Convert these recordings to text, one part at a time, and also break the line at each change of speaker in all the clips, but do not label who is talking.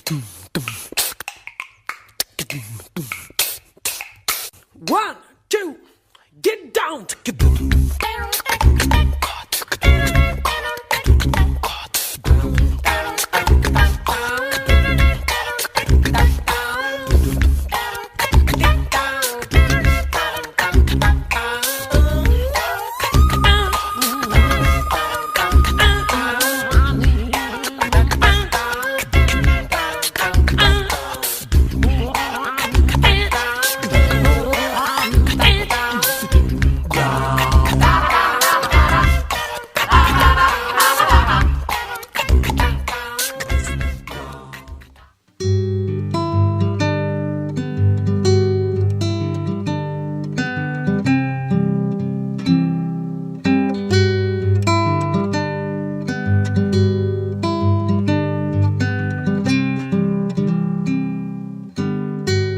One, two, get down.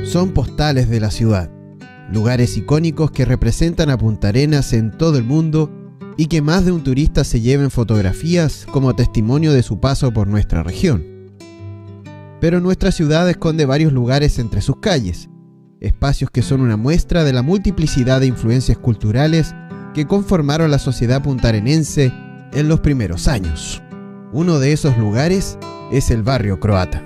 Son postales de la ciudad, lugares icónicos que representan a Punta Arenas en todo el mundo y que más de un turista se lleve en fotografías como testimonio de su paso por nuestra región. Pero nuestra ciudad esconde varios lugares entre sus calles, espacios que son una muestra de la multiplicidad de influencias culturales que conformaron la sociedad puntarenense en los primeros años. Uno de esos lugares es el barrio croata.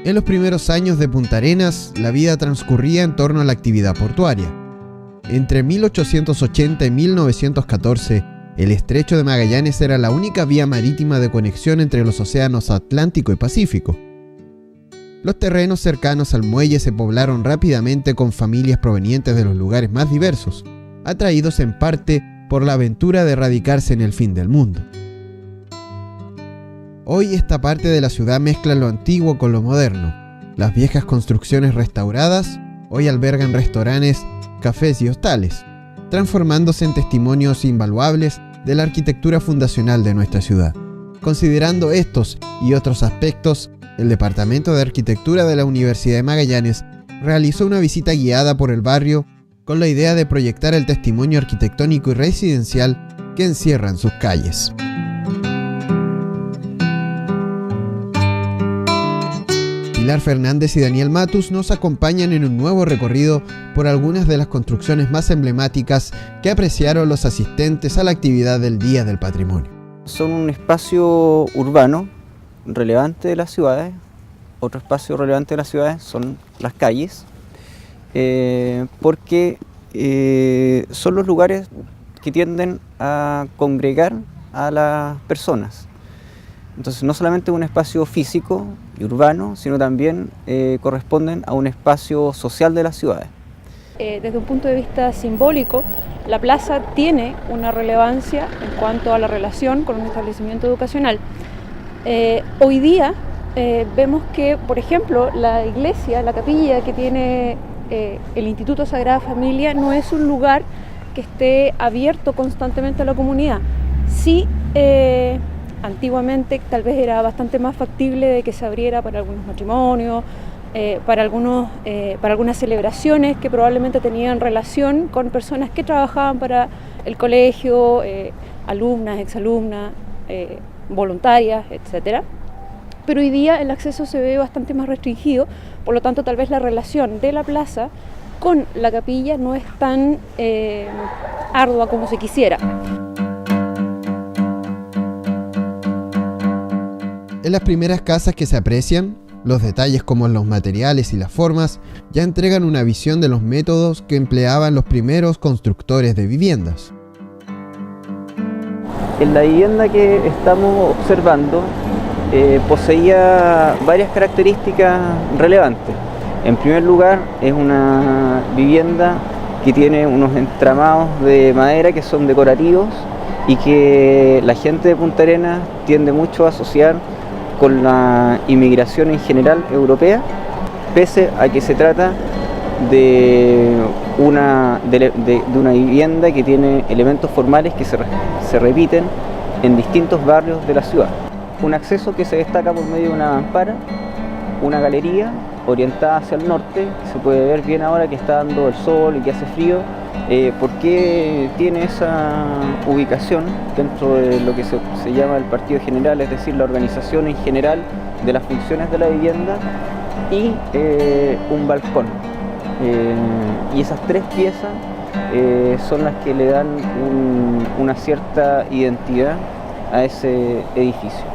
En los primeros años de Punta Arenas, la vida transcurría en torno a la actividad portuaria. Entre 1880 y 1914, el Estrecho de Magallanes era la única vía marítima de conexión entre los océanos Atlántico y Pacífico. Los terrenos cercanos al muelle se poblaron rápidamente con familias provenientes de los lugares más diversos, atraídos en parte por la aventura de radicarse en el fin del mundo. Hoy esta parte de la ciudad mezcla lo antiguo con lo moderno. Las viejas construcciones restauradas hoy albergan restaurantes, cafés y hostales, transformándose en testimonios invaluables de la arquitectura fundacional de nuestra ciudad. Considerando estos y otros aspectos, el Departamento de Arquitectura de la Universidad de Magallanes realizó una visita guiada por el barrio con la idea de proyectar el testimonio arquitectónico y residencial que encierran sus calles. Pilar Fernández y Daniel Matus nos acompañan en un nuevo recorrido por algunas de las construcciones más emblemáticas que apreciaron los asistentes a la actividad del Día del Patrimonio.
Son un espacio urbano relevante de las ciudades. Otro espacio relevante de las ciudades son las calles, porque son los lugares que tienden a congregar a las personas. Entonces no solamente un espacio físico y urbano, sino también corresponden a un espacio social de las ciudades.
Desde un punto de vista simbólico, la plaza tiene una relevancia en cuanto a la relación con un establecimiento educacional. Hoy día vemos que, por ejemplo, la iglesia, la capilla que tiene el Instituto Sagrada Familia no es un lugar que esté abierto constantemente a la comunidad. Sí, antiguamente tal vez era bastante más factible de que se abriera para algunos matrimonios, para algunas celebraciones que probablemente tenían relación con personas que trabajaban para el colegio, alumnas, exalumnas, voluntarias, etc. Pero hoy día el acceso se ve bastante más restringido, por lo tanto tal vez la relación de la plaza con la capilla no es tan ardua como se quisiera.
En las primeras casas que se aprecian, los detalles como los materiales y las formas ya entregan una visión de los métodos que empleaban los primeros constructores de viviendas.
En la vivienda que estamos observando poseía varias características relevantes. En primer lugar, es una vivienda que tiene unos entramados de madera que son decorativos y que la gente de Punta Arenas tiende mucho a asociar con la inmigración en general europea, pese a que se trata de una vivienda que tiene elementos formales que se repiten en distintos barrios de la ciudad. Un acceso que se destaca por medio de una mampara, una galería orientada hacia el norte, que se puede ver bien ahora que está dando el sol y que hace frío, ¿Por qué tiene esa ubicación dentro de lo que se llama el partido general, es decir, la organización en general de las funciones de la vivienda y un balcón? Y esas tres piezas son las que le dan una cierta identidad a ese edificio.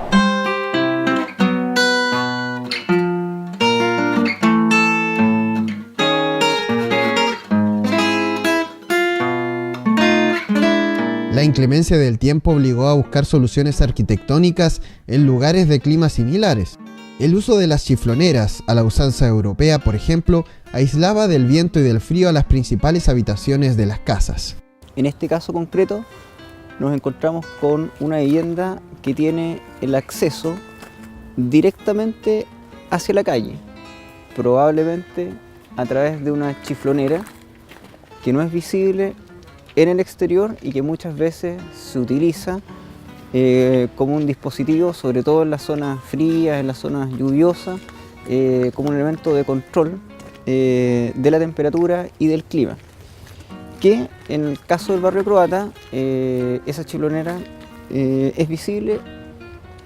La inclemencia del tiempo obligó a buscar soluciones arquitectónicas en lugares de climas similares. El uso de las chifloneras, a la usanza europea, por ejemplo, aislaba del viento y del frío a las principales habitaciones de las casas.
En este caso concreto, nos encontramos con una vivienda que tiene el acceso directamente hacia la calle, probablemente a través de una chiflonera que no es visible en el exterior y que muchas veces se utiliza como un dispositivo, sobre todo en las zonas frías, en las zonas lluviosas, como un elemento de control de la temperatura y del clima. Que en el caso del barrio croata, esa chiflonera es visible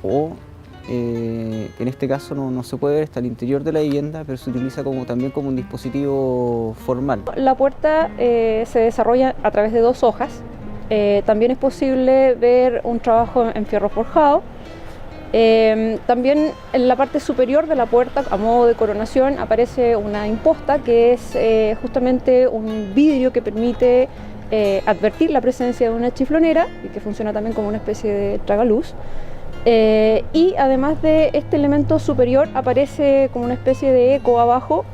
o en este caso no se puede ver, está al interior de la vivienda, pero se utiliza también como un dispositivo formal.
La puerta se desarrolla a través de dos hojas. También es posible ver un trabajo en fierro forjado. También en la parte superior de la puerta, a modo de coronación, aparece una imposta que es justamente un vidrio que permite advertir la presencia de una chiflonera y que funciona también como una especie de tragaluz. Y además de este elemento superior aparece como una especie de eco abajo,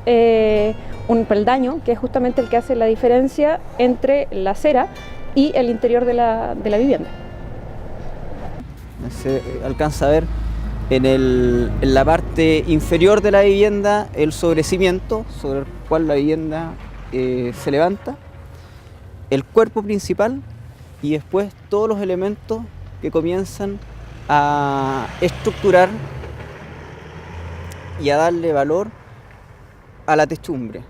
un peldaño que es justamente el que hace la diferencia entre la acera y el interior de la vivienda.
Se alcanza a ver en la parte inferior de la vivienda el sobrecimiento sobre el cual la vivienda se levanta, el cuerpo principal y después todos los elementos que comienzan a estructurar y a darle valor a la techumbre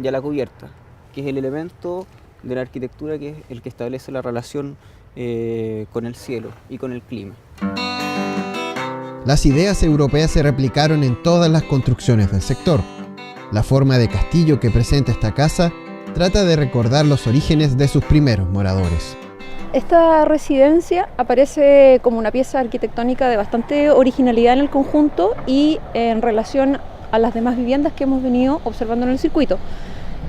y a la cubierta, que es el elemento de la arquitectura que es el que establece la relación con el cielo y con el clima.
Las ideas europeas se replicaron en todas las construcciones del sector. La forma de castillo que presenta esta casa trata de recordar los orígenes de sus primeros moradores.
Esta residencia aparece como una pieza arquitectónica de bastante originalidad en el conjunto y en relación a las demás viviendas que hemos venido observando en el circuito.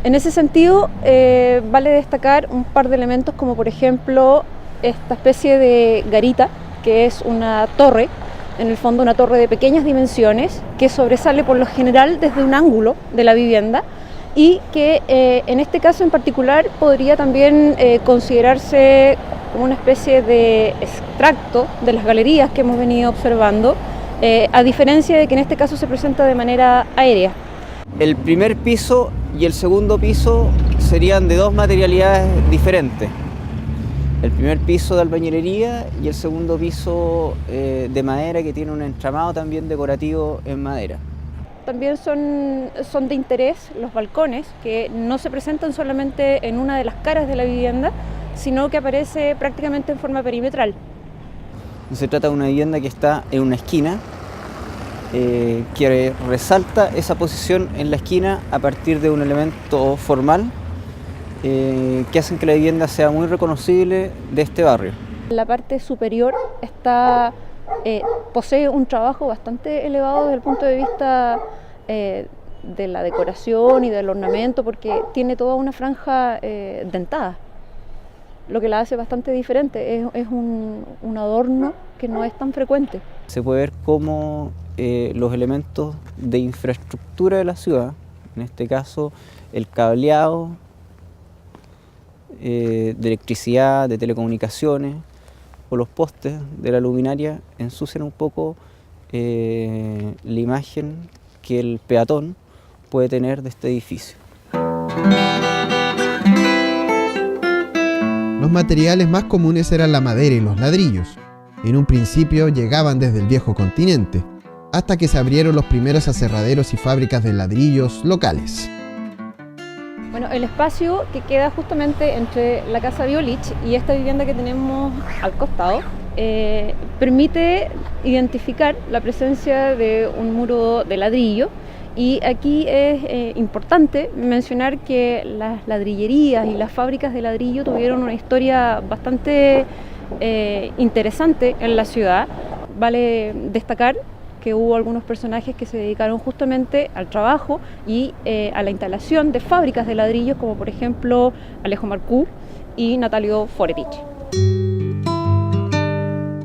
En ese sentido, vale destacar un par de elementos como por ejemplo esta especie de garita, que es una torre, en el fondo una torre de pequeñas dimensiones, que sobresale por lo general desde un ángulo de la vivienda y que en este caso en particular podría también considerarse como una especie de extracto de las galerías que hemos venido observando, a diferencia de que en este caso se presenta de manera aérea.
El primer piso y el segundo piso serían de dos materialidades diferentes. El primer piso de albañilería y el segundo piso de madera, que tiene un entramado también decorativo en madera.
También son de interés los balcones, que no se presentan solamente en una de las caras de la vivienda, sino que aparece prácticamente en forma perimetral.
Se trata de una vivienda que está en una esquina, que resalta esa posición en la esquina a partir de un elemento formal que hacen que la vivienda sea muy reconocible de este barrio.
La parte superior posee un trabajo bastante elevado desde el punto de vista de la decoración y del ornamento, porque tiene toda una franja dentada, lo que la hace bastante diferente. Es un adorno que no es tan frecuente. Se
puede ver cómo los elementos de infraestructura de la ciudad, en este caso el cableado de electricidad, de telecomunicaciones o los postes de la luminaria, ensucian un poco la imagen que el peatón puede tener de este edificio.
Los materiales más comunes eran la madera y los ladrillos. En un principio llegaban desde el viejo continente, hasta que se abrieron los primeros aserraderos y fábricas de ladrillos locales.
Bueno, el espacio que queda justamente entre la Casa Biolich y esta vivienda que tenemos al costado permite identificar la presencia de un muro de ladrillo. Y aquí es importante mencionar que las ladrillerías y las fábricas de ladrillo tuvieron una historia bastante interesante en la ciudad. Vale destacar que hubo algunos personajes que se dedicaron justamente al trabajo y a la instalación de fábricas de ladrillos, como por ejemplo Alejo Marcú y Natalio Foretich.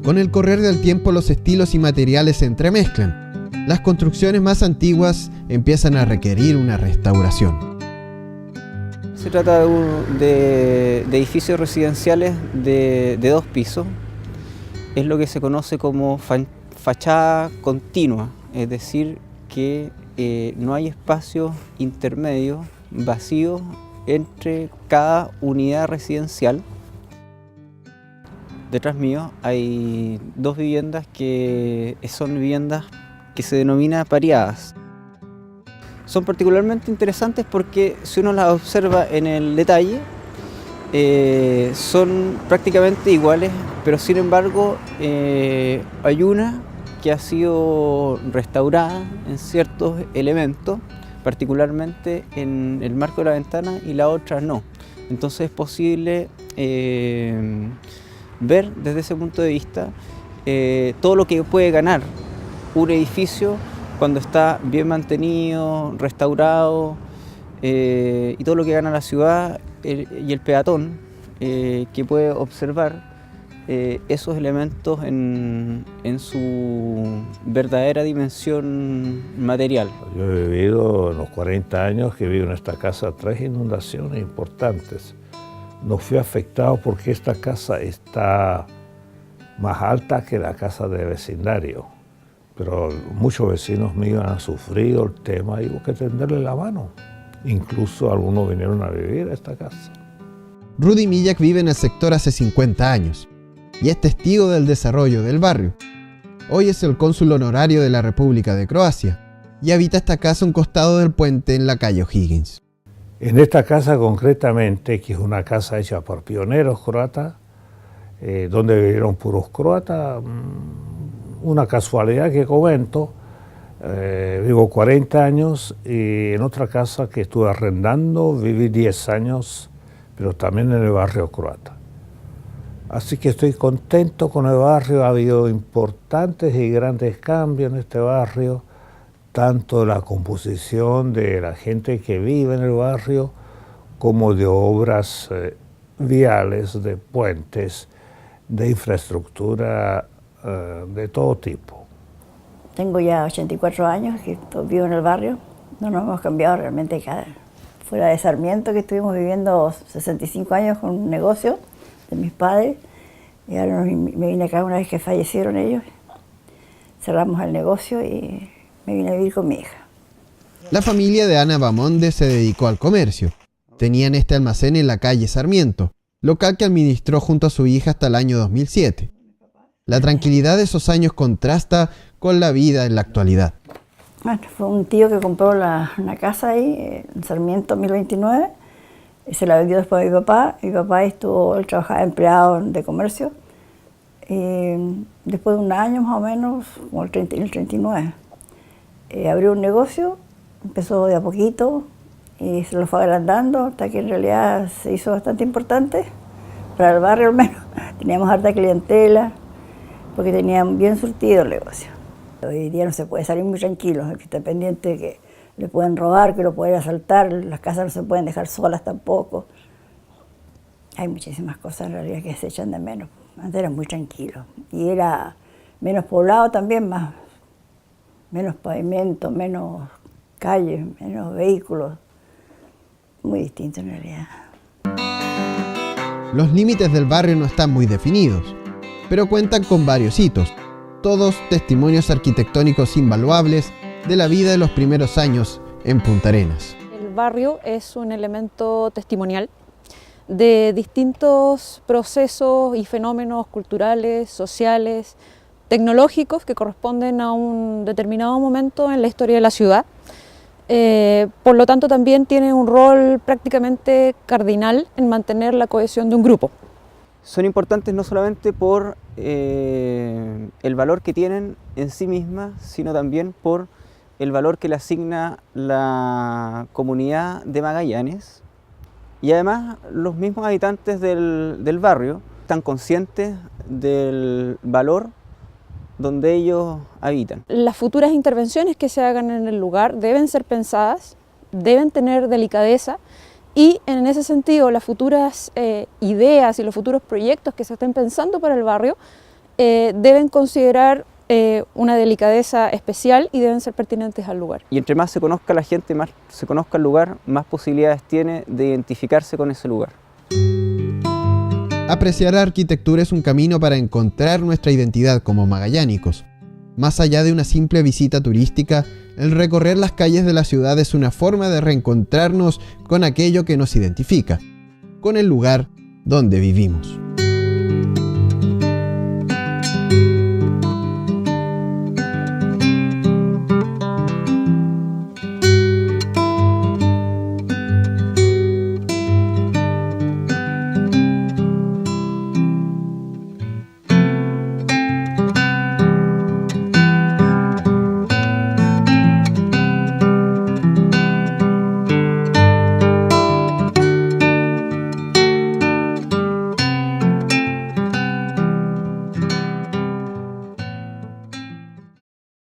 Con el correr del tiempo los estilos y materiales se entremezclan. Las construcciones más antiguas empiezan a requerir una restauración.
Se trata de edificios residenciales de 2 pisos. Es lo que se conoce como fachada continua, es decir, que no hay espacios intermedios vacíos entre cada unidad residencial. Detrás mío hay 2 viviendas que son viviendas que se denomina pareadas. Son particularmente interesantes porque si uno las observa en el detalle, son prácticamente iguales, pero sin embargo hay una que ha sido restaurada en ciertos elementos, particularmente en el marco de la ventana, y la otra no. Entonces es posible ver desde ese punto de vista todo lo que puede ganar un edificio cuando está bien mantenido, restaurado, y todo lo que gana la ciudad y el peatón que puede observar esos elementos en su verdadera dimensión material.
Yo he vivido en los 40 años que vivo en esta casa 3 inundaciones importantes. No fui afectado porque esta casa está más alta que la casa de vecindario. Pero muchos vecinos míos han sufrido el tema y hubo que tenderle la mano. Incluso algunos vinieron a vivir a esta casa.
Rudy Millak vive en el sector hace 50 años y es testigo del desarrollo del barrio. Hoy es el cónsul honorario de la República de Croacia y habita esta casa a un costado del puente en la calle O'Higgins.
En esta casa concretamente, que es una casa hecha por pioneros croatas, donde vivieron puros croatas, una casualidad que comento, vivo 40 años y en otra casa que estuve arrendando viví 10 años, pero también en el barrio croata. Así que estoy contento con el barrio, ha habido importantes y grandes cambios en este barrio, tanto de la composición de la gente que vive en el barrio, como de obras viales, de puentes, de infraestructura de todo tipo.
Tengo ya 84 años que vivo en el barrio, no nos hemos cambiado realmente fuera de Sarmiento, que estuvimos viviendo 65 años con un negocio de mis padres, y ahora me vine acá una vez que fallecieron ellos, cerramos el negocio y me vine a vivir con mi hija.
La familia de Ana Bamonde se dedicó al comercio. Tenían este almacén en la calle Sarmiento, local que administró junto a su hija hasta el año 2007. La tranquilidad de esos años contrasta con la vida en la actualidad.
Bueno, fue un tío que compró una casa ahí, en Sarmiento 1029, y se la vendió después a mi papá. Mi papá él trabajaba empleado de comercio, y después de un año más o menos, como el 39, abrió un negocio, empezó de a poquito y se lo fue agrandando hasta que en realidad se hizo bastante importante para el barrio al menos. Teníamos harta clientela porque tenían bien surtido el negocio. Hoy día no se puede salir muy tranquilo, hay que estar pendiente de que le pueden robar, que lo pueden asaltar, las casas no se pueden dejar solas tampoco. Hay muchísimas cosas en realidad que se echan de menos. Antes era muy tranquilo y era menos poblado también, menos pavimento, menos calles, menos vehículos. Muy distinto en realidad.
Los límites del barrio no están muy definidos, pero cuentan con varios hitos, todos testimonios arquitectónicos invaluables de la vida de los primeros años en Punta Arenas.
El barrio es un elemento testimonial de distintos procesos y fenómenos culturales, sociales, tecnológicos que corresponden a un determinado momento en la historia de la ciudad. Por lo tanto, también tiene un rol prácticamente cardinal en mantener la cohesión de un grupo.
Son importantes no solamente por el valor que tienen en sí mismas, sino también por el valor que le asigna la comunidad de Magallanes. Y además los mismos habitantes del barrio están conscientes del valor donde ellos habitan.
Las futuras intervenciones que se hagan en el lugar deben ser pensadas, deben tener delicadeza y en ese sentido las futuras ideas y los futuros proyectos que se estén pensando para el barrio deben considerar una delicadeza especial y deben ser pertinentes al lugar.
Y entre más se conozca la gente, más se conozca el lugar, más posibilidades tiene de identificarse con ese lugar.
Apreciar la arquitectura es un camino para encontrar nuestra identidad como magallánicos. Más allá de una simple visita turística, el recorrer las calles de la ciudad es una forma de reencontrarnos con aquello que nos identifica, con el lugar donde vivimos.